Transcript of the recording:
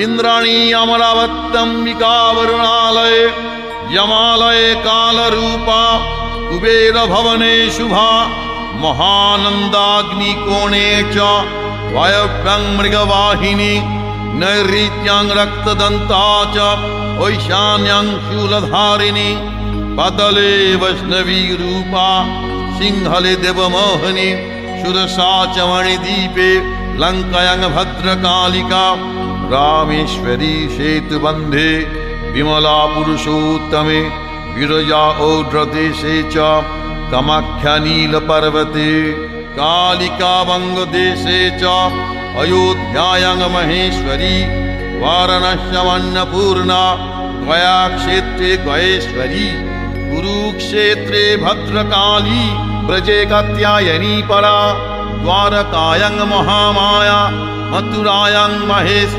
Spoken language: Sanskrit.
इंद्राणी अमरावत्यंबिका वरुणालये यमालये कालरूपा कुबेर भवने शुभा महानंदाग्निकोणे च वायव्यं मृगवाहिनी नैऋत्यां रक्तदन्ता च ऐशान्यां शूलधारिणी पतले वैष्णवी रूपा सिंहले देवमोहनी शुरसा च मणिदीपे लङ्कायां भद्रकालिका रामेश्वरी सेतुबन्धे विमला पुरुषोत्तमे विरजा औड्रदेशे च कामाख्या नीलपर्वते कालिका वङ्गदेशे च अयोध्यायां महेश्वरी वाराणस्यामन्नपूर्णा गयाक्षेत्रे गयेश्वरी कुरुक्षेत्रे भद्रकाली ब्रजे कात्यायनी परा द्वारकायां महामाया मथुरायां महेश्वरी।